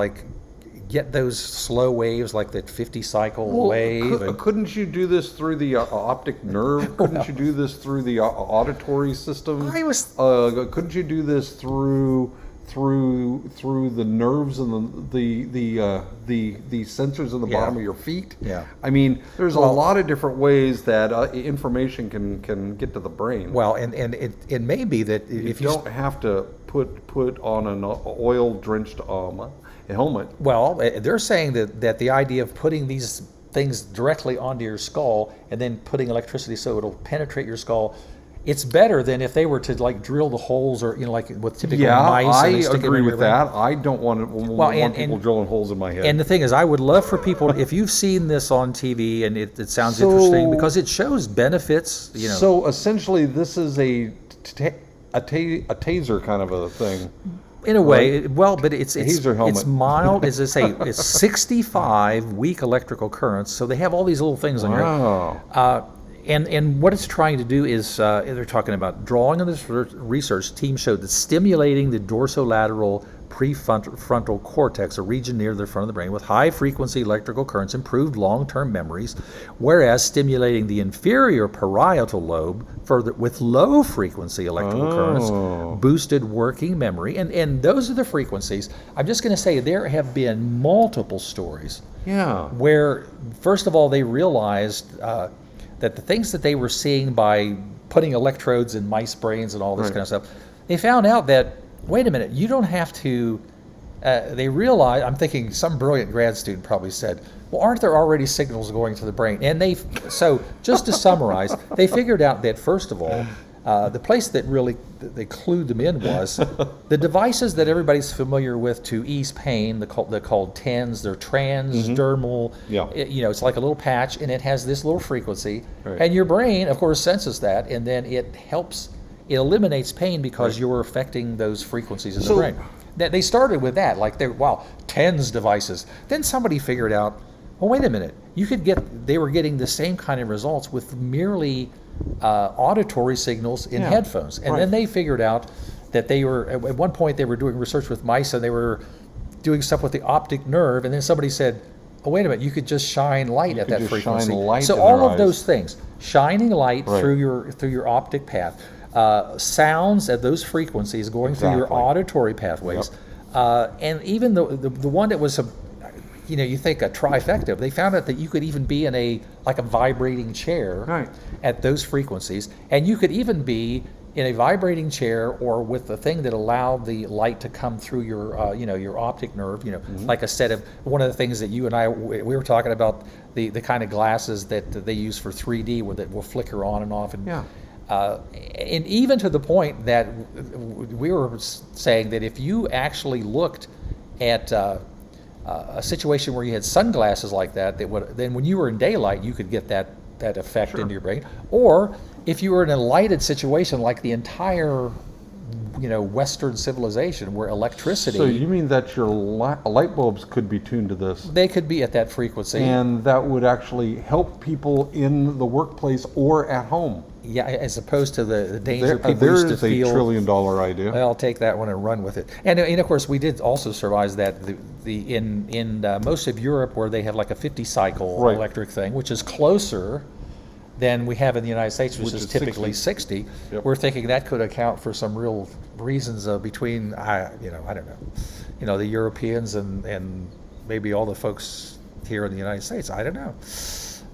get those slow waves, like that 50 cycle wave? Couldn't you do this through the optic nerve? Couldn't you do this through the auditory system? Couldn't you do this through the nerves and the sensors in the bottom of your feet? Yeah. I mean, there's a lot of different ways that information can get to the brain. Well, and it may be that if you don't have to put on an oil drenched helmet. Well, they're saying that the idea of putting these things directly onto your skull and then putting electricity so it'll penetrate your skull, it's better than if they were to drill the holes or with typical mice. I and they stick it agree in with your brain. that. I don't want people drilling holes in my head. And the thing is, I would love for people, if you've seen this on TV and it sounds interesting because it shows benefits. So essentially, this is a taser kind of a thing. In a way, well, but it's helmet. mild. As I say, it's 65 weak electrical currents. So they have all these little things on here. And what it's trying to do is, they're talking about drawing on this research. Team showed that stimulating the dorsolateral prefrontal cortex, a region near the front of the brain, with high-frequency electrical currents improved long-term memories, whereas stimulating the inferior parietal lobe with low-frequency electrical currents boosted working memory. And those are the frequencies. I'm just going to say there have been multiple stories where, first of all, they realized that the things that they were seeing by putting electrodes in mice brains and all this kind of stuff, they found out that, wait a minute, you don't have to they realized, I'm thinking some brilliant grad student probably said, well, aren't there already signals going to the brain? And so just to summarize, they figured out that, first of all, the place that really they clued them in was the devices that everybody's familiar with to ease pain. They're called TENS. They're transdermal. Yeah. It's like a little patch, and it has this little frequency. Right. And your brain, of course, senses that, and then it eliminates pain because you're affecting those frequencies in the brain. That they started with that, like TENS devices. Then somebody figured out, well, wait a minute, they were getting the same kind of results with merely auditory signals in headphones. And then they figured out that they were, at one point they were doing research with mice and they were doing stuff with the optic nerve, and then somebody said, oh, wait a minute, you could just shine light at that frequency. So all of those things, shining light through your optic path, sounds at those frequencies going through your auditory pathways, and even the one that was you think a trifecta. They found out that you could even be in a vibrating chair at those frequencies, and you could even be in a vibrating chair or with the thing that allowed the light to come through your your optic nerve. Like a set of one of the things that you and I we were talking about, the kind of glasses that they use for 3D that will flicker on and off. And even to the point that we were saying that if you actually looked at a situation where you had sunglasses like that, then when you were in daylight, you could get that effect into your brain. Or if you were in a lighted situation like the entire Western civilization where electricity. So you mean that your light bulbs could be tuned to this? They could be at that frequency. And that would actually help people in the workplace or at home. Yeah, as opposed to the danger people used to feel. There is a $1 trillion idea. I'll take that one and run with it. And of course, we did also surmise that in most of Europe, where they have like a 50 cycle electric thing, which is closer than we have in the United States, which is typically 60. Yep. We're thinking that could account for some real reasons between I don't know, the Europeans and maybe all the folks here in the United States. I don't know.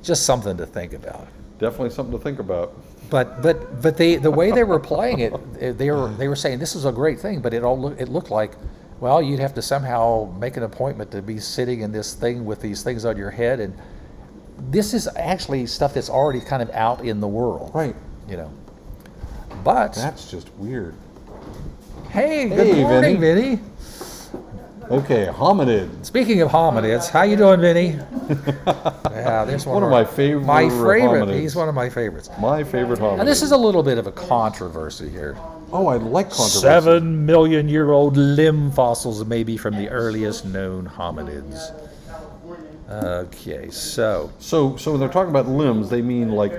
Just something to think about. Definitely something to think about. But the way they were playing it, they were saying this is a great thing, but it looked like, well, you'd have to somehow make an appointment to be sitting in this thing with these things on your head, and this is actually stuff that's already kind of out in the world, right? But that's just weird. Hey, good morning, Vinny. Okay, hominid. Speaking of hominids, how you doing, Vinny? Yeah, there's one of my favorite. My favorite. Hominids. He's one of my favorites. My favorite hominid. Now this is a little bit of a controversy here. Oh, I like controversy. 7 million year old limb fossils may be from the earliest known hominids. Okay, so when they're talking about limbs, they mean like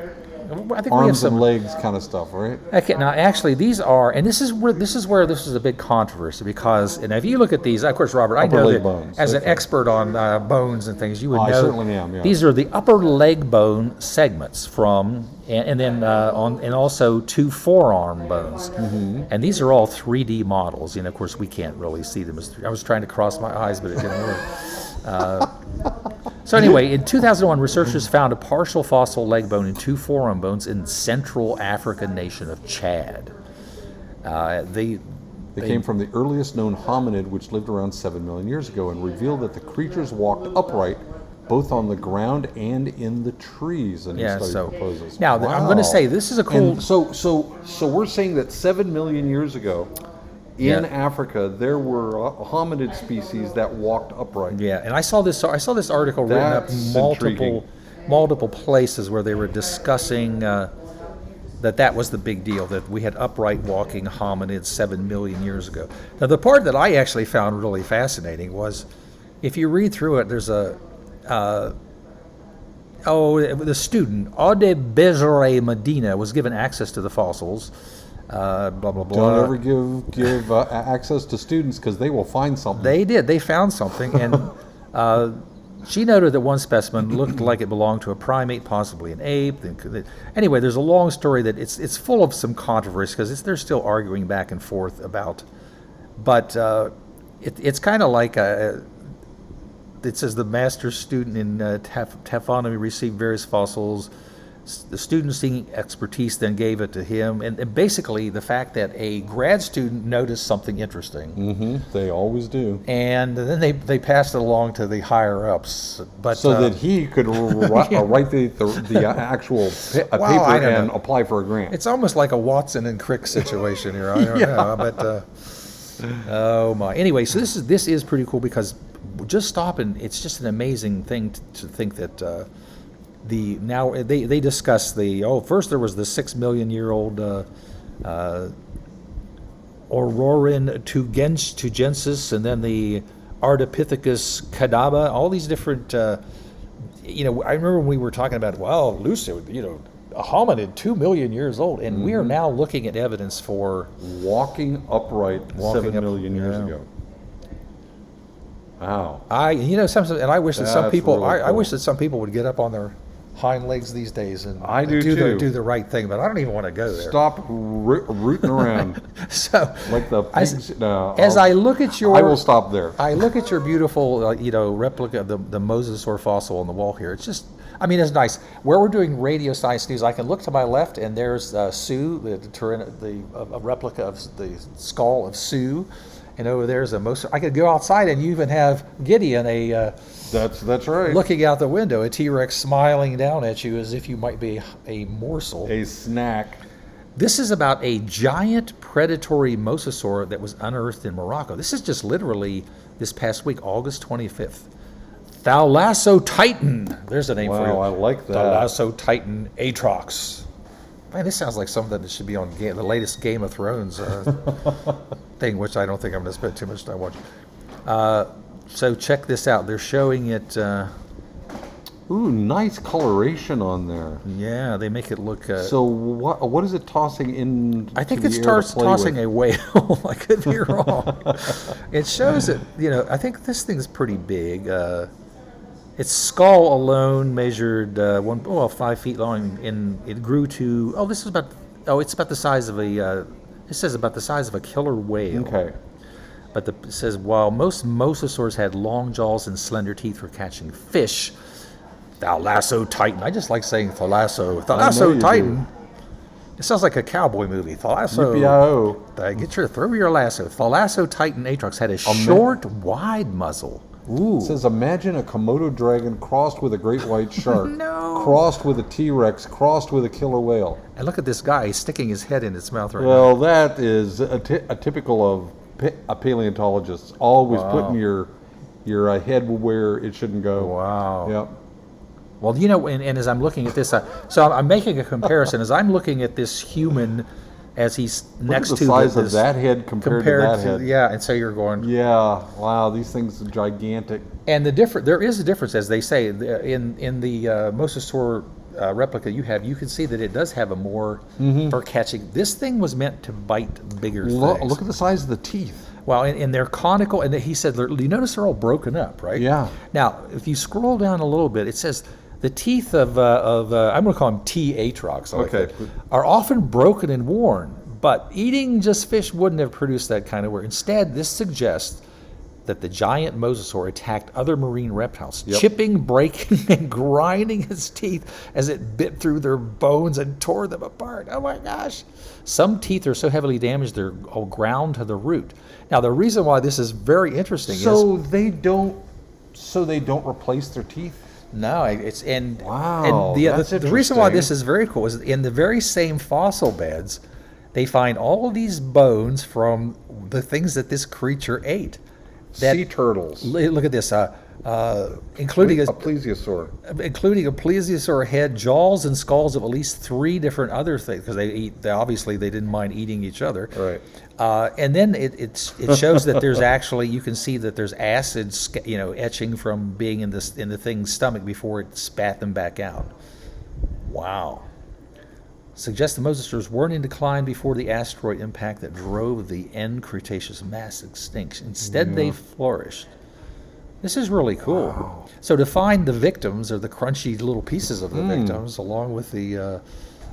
I think arms and legs kind of stuff, right? Okay, now actually these are, and this is where this is a big controversy, because, and if you look at these, of course, Robert, I know that bones. As an expert on bones and things, you would know. I certainly am. Yeah. These are the upper leg bone segments from, and then and also 2 forearm bones, and these are all 3D models. And of course, we can't really see them. I was trying to cross my eyes, but it didn't work. So anyway, in 2001, researchers found a partial fossil leg bone and 2 forearm bones in Central African nation of Chad. They came from the earliest known hominid, which lived around 7 million years ago, and revealed that the creatures walked upright both on the ground and in the trees. And proposes. Now, I'm going to say this is a cool. And so we're saying that 7 million years ago, in Africa, there were hominid species that walked upright. Yeah, and I saw this article written up multiple places where they were discussing that was the big deal, that we had upright walking hominids 7 million years ago. Now, the part that I actually found really fascinating was, if you read through it, there's the student Aude Bezere Medina was given access to the fossils. Blah blah blah. Don't ever give access to students, because they will find something. They did. They found something, and she noted that one specimen looked like it belonged to a primate, possibly an ape. Anyway, there's a long story that it's full of some controversy, because they're still arguing back and forth about. But it's kind of like it says the master student in taphonomy received various fossils The student seeking expertise then gave it to him, and basically the fact that a grad student noticed something interesting, They always do. and then they passed it along to the higher ups. But So that he could write the actual Wow, paper I don't and know. apply for a grant. it's almost like a Watson and Crick situation here. I don't know, but oh my. Anyway, so this is pretty cool because just stopping. It's just an amazing thing to think that. Now they discuss first there was the 6 million year old Aurorin tugensis, and then the Ardipithecus cadaba, all these different I remember when we were talking about Lucy, a hominid 2 million years old, and we are now looking at evidence for Walking upright Walking 7 up- million years yeah. ago. Wow. sometimes, and I wish that some That's people really I wish cool. that some people would get up on their hind legs these days and I do do too. do the right thing, but I don't even want to go there. Stop rooting around So like the as, pigs. No, as I look at your I will stop there. I look at your beautiful, replica of the Mosasaur fossil on the wall here. It's just, it's nice. Where we're doing radio science news, I can look to my left, and there's Sue, a replica of the skull of Sue, and over there's a Mosasaur. I could go outside, and you even have Gideon, That's right. looking out the window, a T-Rex smiling down at you as if you might be a morsel. A snack. This is about a giant predatory mosasaur that was unearthed in Morocco. This is just literally this past week, August 25th. Thalassotitan. There's a name for you. Wow, I like that. Thalassotitan atrox. Man, this sounds like something that should be on the latest Game of Thrones thing, which I don't think I'm going to spend too much time watching. So check this out. They're showing it. Ooh, nice coloration on there. Yeah, they make it look. So what is it tossing in? I think to it the air starts to play tossing with? a whale. I could be wrong. It shows it. I think this thing's pretty big. Its skull alone measured 5 feet long, and it grew to. It's about the size of a. It says about the size of a killer whale. Okay. But it says while most mosasaurs had long jaws and slender teeth for catching fish, Thalassotitan. I just like saying Thalasso. Thalassotitan. It sounds like a cowboy movie. Thalasso. Yippee-yi-oh. Throw your lasso. Thalassotitan atrox had a short, wide muzzle. Ooh. It says, imagine a Komodo dragon crossed with a great white shark, No. crossed with a T-Rex, crossed with a killer whale. And look at this guy sticking his head in its mouth right Well, that is a typical of a paleontologist. Always putting your head where it shouldn't go. Wow. Yep. now. Well, and as I'm looking at this, so I'm making a comparison. As I'm looking at this human, as he's next Look to at the size this, of that head compared to that head. yeah, and so you're going, Yeah. Wow. These things are gigantic. and there is a difference, as they say, in the mosasaur replica you can see that it does have a more for catching. This thing was meant to bite bigger things. Look at the size of the teeth. Well, and they're conical, and he said, you notice they're all broken up, right? Yeah. Now, if you scroll down a little bit, it says the teeth of I'm going to call them T. atrox, Okay. are often broken and worn, but eating just fish wouldn't have produced that kind of wear. Instead, this suggests that the giant mosasaur attacked other marine reptiles, chipping, breaking, and grinding its teeth as it bit through their bones and tore them apart. Oh my gosh. Some teeth are so heavily damaged they're all ground to the root. Now, the reason why this is very interesting is... So they don't replace their teeth? No, it's... And, Wow, and that's the reason why this interesting. is very cool is in the very same fossil beds, they find all of these bones from the things that this creature ate. Sea turtles. Look at this, including A plesiosaur. including a plesiosaur head, jaws, and skulls of at least 3 different other things, because they didn't mind eating each other. Right. And then it shows that there's actually, you can see that there's acid, etching from being in the thing's stomach before it spat them back out. Wow. Suggests the mosasaurs weren't in decline before the asteroid impact that drove the end Cretaceous mass extinction. Instead, they flourished. This is really cool. Wow. So to find the victims, or the crunchy little pieces of the victims, along with the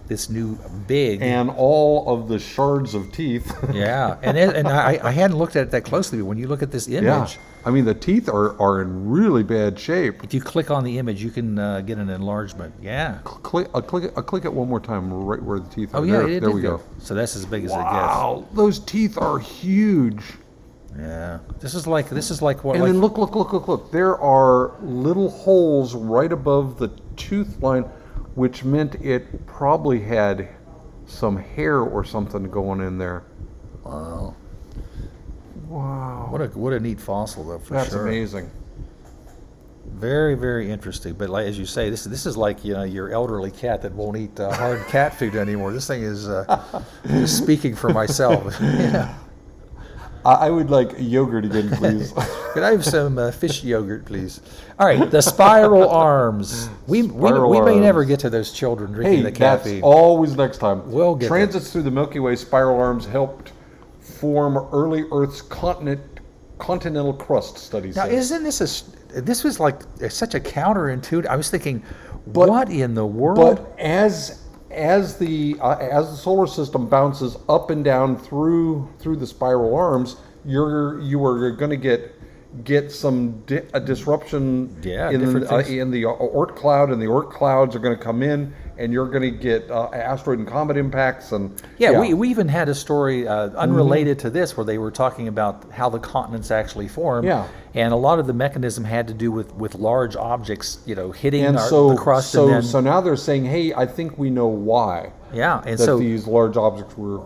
this new big. And all of the shards of teeth. Yeah, and I hadn't looked at it that closely, but when you look at this image, Yeah. I mean, the teeth are in really bad shape. if you click on the image, you can get an enlargement. Yeah. Click it one more time, right where the teeth are. Oh yeah, there, it there did we go. So that's as big as it Wow, those teeth are huge. gets. Yeah. This is like what. And Like, then look. There are little holes right above the tooth line, which meant it probably had some hair or something going in there. wow. Wow. What a neat fossil though, for That's sure. amazing. Very, very interesting. But like as you say, this is like your elderly cat that won't eat hard cat food anymore. This thing is just speaking for myself. Yeah. I would like yogurt again, please. Could I have some fish yogurt, please? All right, the spiral arms. We may never arms. get to those children drinking Hey, the that's caffeine. always next time. We'll get Transits through the Milky Way spiral arms helped form early Earth's continental crust, studies Now, say. isn't this was like such a counterintuitive? I was thinking, what in the world? But as the solar system bounces up and down through the spiral arms, you are going to get some a disruption Yeah, in different things. in the Oort cloud, and the Oort clouds are going to come in, and you're going to get asteroid and comet impacts, and Yeah, we even had a story unrelated to this where they were talking about how the continents actually form. Yeah. And a lot of the mechanism had to do with large objects, hitting and the crust. so and then, so now they're saying, hey, I think we know why yeah, and that so these large objects were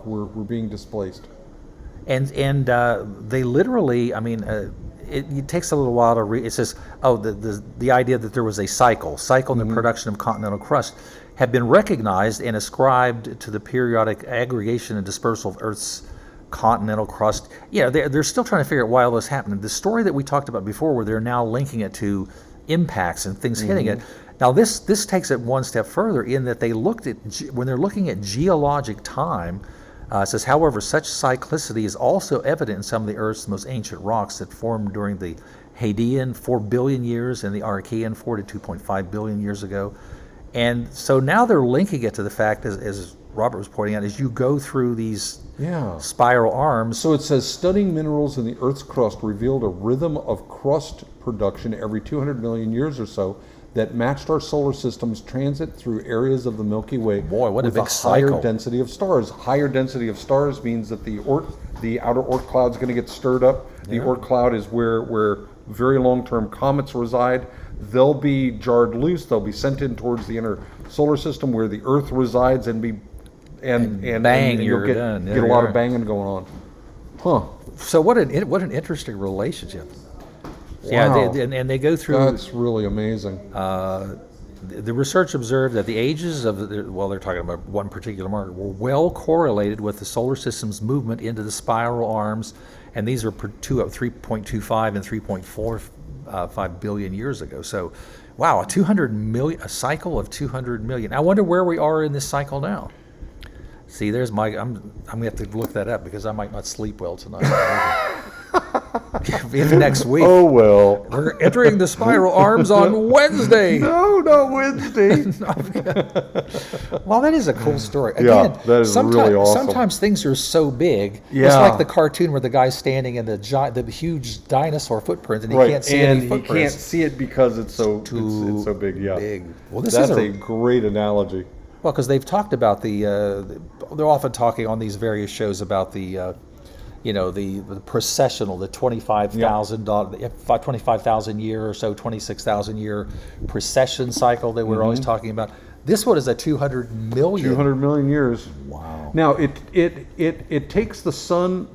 being displaced. and they literally, I mean, it takes a little while to read. It says, the idea that there was a cycle in the production of continental crust had been recognized and ascribed to the periodic aggregation and dispersal of Earth's continental crust. Yeah, they're still trying to figure out why all this happened. The story that we talked about before, where they're now linking it to impacts and things hitting it. Now this takes it one step further in that they looked at when they're looking at geologic time. It says, however, such cyclicity is also evident in some of the Earth's most ancient rocks that formed during the Hadean 4 billion years and the Archean 4 to 2.5 billion years ago. And so now they're linking it to the fact, as Robert was pointing out, as you go through these spiral arms. So it says, studying minerals in the Earth's crust revealed a rhythm of crust production every 200 million years or so that matched our solar system's transit through areas of the Milky Way. Boy, what a with big higher cycle. density of stars. Higher density of stars means that the outer Oort cloud is going to get stirred up. The Oort cloud is where very long-term comets reside. They'll be jarred loose. They'll be sent in towards the inner solar system where the Earth resides, and bang, you'll you're get, done. There get a you lot are. of banging going on. Huh. So what an interesting relationship. Yeah, Wow. and they go through. That's really amazing. The research observed that the ages of they're talking about one particular marker, were well correlated with the solar system's movement into the spiral arms, and these are 3.25 and 3.45 billion years ago. So, wow, a cycle of 200 million. I wonder where we are in this cycle now. See, there's I'm gonna have to look that up because I might not sleep well tonight. Maybe next week. Oh, well. We're entering the spiral arms on Wednesday. No, not Wednesday. Well, that is a cool story. Yeah, Again, that is really awesome. Sometimes things are so big. It's Yeah. like the cartoon where the guy's standing in the huge dinosaur footprint and he Right, can't see and any he footprints. can't see it because it's so it's so big. Yeah, big. Well, this that's is a great analogy. Well, because they've talked about they're often talking on these various shows about the precessional, the 25,000 year or so, 26,000 year precession cycle that we're always talking about. This one is a 200 million. 200 million years. Wow. Now it takes the sun.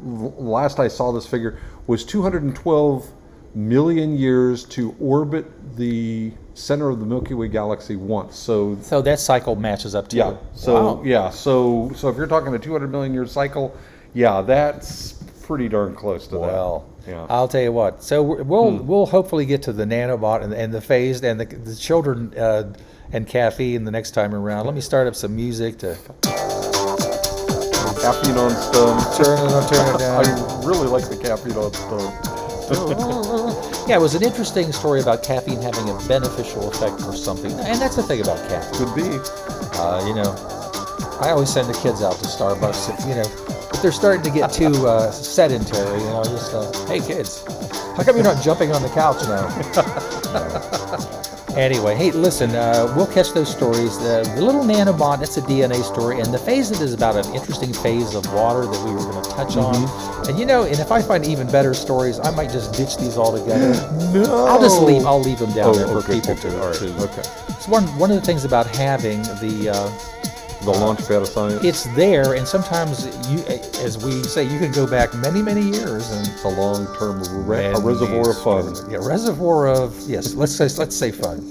Last I saw this figure was 212 million years to orbit the center of the Milky Way galaxy once. So that cycle matches up to yeah. So wow. yeah. So if you're talking a 200 million year cycle, yeah, that's pretty darn close to Well, that. Yeah. I'll tell you what. So we'll hopefully get to the nanobot and the phased and the children and caffeine the next time around. Let me start up some music to Caffeine on Stone. turn it down. I really like the Caffeine on Stone. Yeah, it was an interesting story about caffeine having a beneficial effect for something, and that's the thing about caffeine. Could be. You know, I always send the kids out to Starbucks if they're starting to get too sedentary. Just hey kids, how come you're not jumping on the couch now? Anyway, hey, listen, we'll catch those stories. The little nanomod, that's a DNA story, and the phase is about an interesting phase of water that we were going to touch on. And and if I find even better stories, I might just ditch these altogether. No. I'll leave them down there for okay, people okay, to. all right, to okay. It's one of the things about having the launch pad of science. it's there, and sometimes as we say, you can go back many, many years, and It's a long-term a reservoir of fun. Yeah, reservoir of let's say fun.